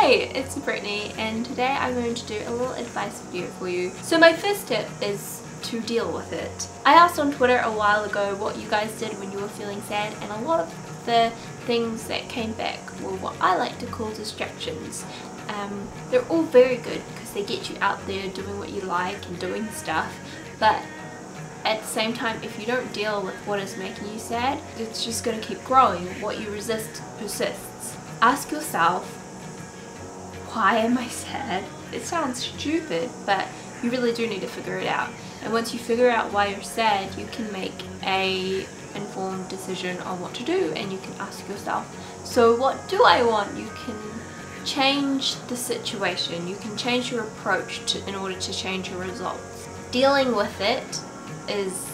Hi, it's Brittany and today I'm going to do a little advice video for you. So my first tip is to deal with it. I asked on Twitter a while ago what you guys did when you were feeling sad, and a lot of the things that came back were what I like to call distractions. They're all very good because they get you out there doing what you like and doing stuff, but at the same time, if you don't deal with what is making you sad, it's just going to keep growing. What you resist persists. Ask yourself, why am I sad? It sounds stupid, but you really do need to figure it out. And once you figure out why you're sad, you can make a informed decision on what to do, and you can ask yourself, so what do I want? You can change the situation, you can change your approach in order to change your results. Dealing with it is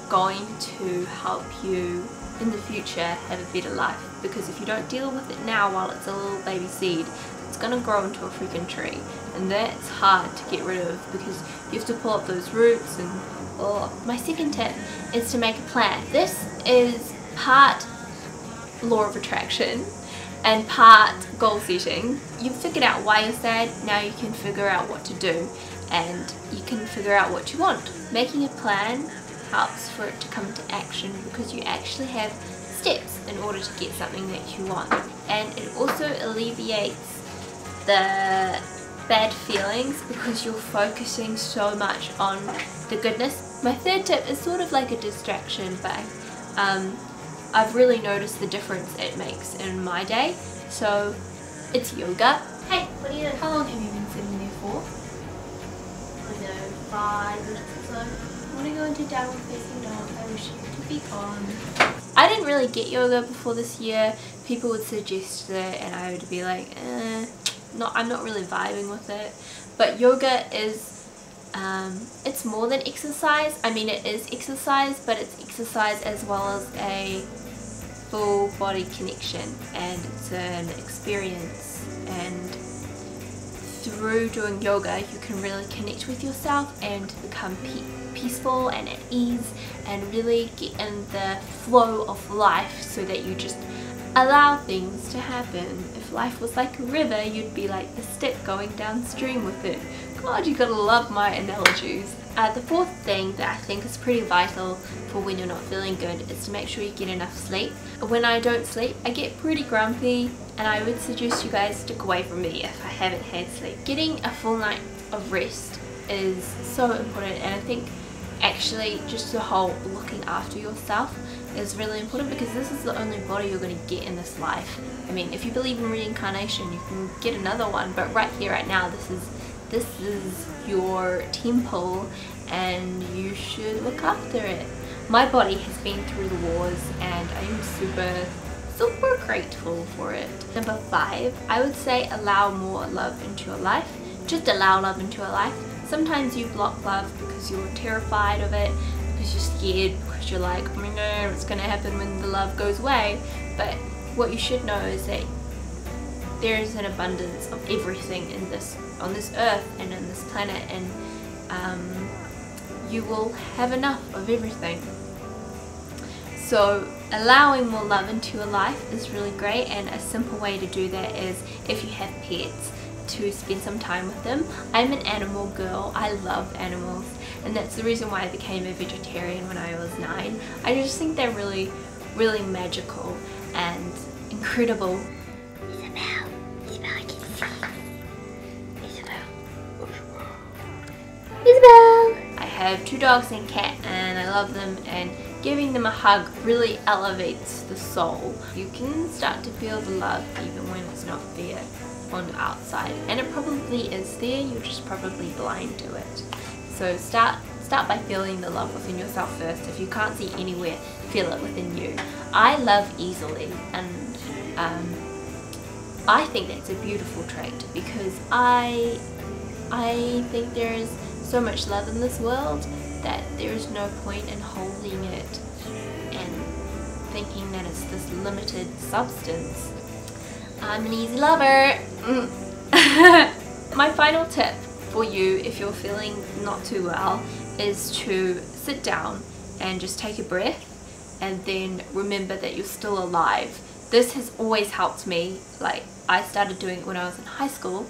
going to help you in the future have a better life, because if you don't deal with it now while it's a little baby seed, it's gonna grow into a freaking tree, and that's hard to get rid of because you have to pull up those roots. And my second tip is to make a plan. This is part law of attraction and part goal setting. You've figured out why you're sad, now you can figure out what to do, and you can figure out what you want. Making a plan helps for it to come into action because you actually have steps in order to get something that you want, and it also alleviates the bad feelings because you're focusing so much on the goodness. My third tip is sort of like a distraction, but I've really noticed the difference it makes in my day. So it's yoga. Hey, what are you doing? How long have you been sitting there for? I don't know, 5 minutes or so. I want to go into downward facing dog. I wish you could be gone. I didn't really get yoga before this year. People would suggest it and I would be like, I'm not really vibing with it. But yoga is, it's more than exercise. I mean, it is exercise, but it's exercise as well as a full body connection, and it's an experience. And through doing yoga, you can really connect with yourself and become peaceful and at ease and really get in the flow of life, so that you just allow things to happen. If life was like a river, you'd be like the stick going downstream with it. God, you gotta love my analogies. The fourth thing that I think is pretty vital for when you're not feeling good is to make sure you get enough sleep. When I don't sleep, I get pretty grumpy, and I would suggest you guys stick away from me if I haven't had sleep. Getting a full night of rest is so important, and I think actually just the whole looking after yourself is really important, because this is the only body you're going to get in this life. I mean, if you believe in reincarnation, you can get another one, but right here, right now, this is your temple, and you should look after it. My body has been through the wars, and I am super grateful for it. Number 5, I would say allow more love into your life. Just allow love into your life. Sometimes you block love because you're terrified of it, because you're scared, because you're like, oh my god, what's going to happen when the love goes away? But what you should know is that there is an abundance of everything on this earth and in this planet, and you will have enough of everything. So allowing more love into your life is really great, and a simple way to do that is, if you have pets, to spend some time with them. I'm an animal girl. I love animals, and that's the reason why I became a vegetarian when I was 9. I just think they're really magical and incredible. Isabel, I can see. Isabel! I have 2 dogs and a cat, and I love them, and giving them a hug really elevates the soul. You can start to feel the love even when it's not there on the outside, and it probably is there, you're just probably blind to it. So start by feeling the love within yourself first. If you can't see anywhere, feel it within you. I love easily, and I think that's a beautiful trait, because I think there is so much love in this world that there is no point in holding it and thinking that it's this limited substance. I'm an easy lover. My final tip for you, if you're feeling not too well, is to sit down and just take a breath and then remember that you're still alive. This has always helped me, like I started doing it when I was in high school.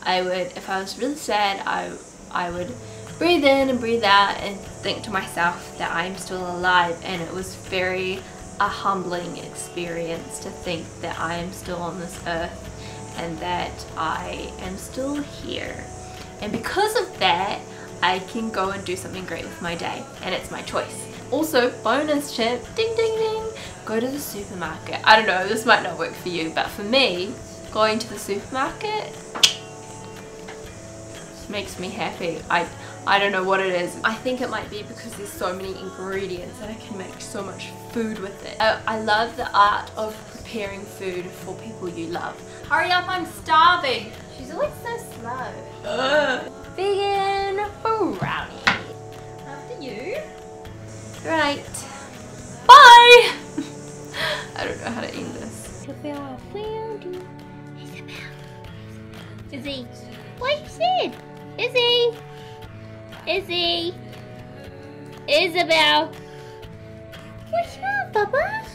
If I was really sad, I would breathe in and breathe out and think to myself that I'm still alive, and it was very a humbling experience to think that I am still on this earth and that I am still here. And because of that, I can go and do something great with my day, and it's my choice. Also, bonus tip, ding ding ding, go to the supermarket. I don't know, this might not work for you, but for me, going to the supermarket makes me happy. I don't know what it is. I think it might be because there's so many ingredients and I can make so much food with it. I love the art of preparing food for people you love. Hurry up, I'm starving. She's always so slow. Vegan brownie. After you. Right. Bye! I don't know how to end this. Isabel, I found you. Isabel. Izzy. What you said? Izzy. Izzy. Isabel. What's wrong, Papa?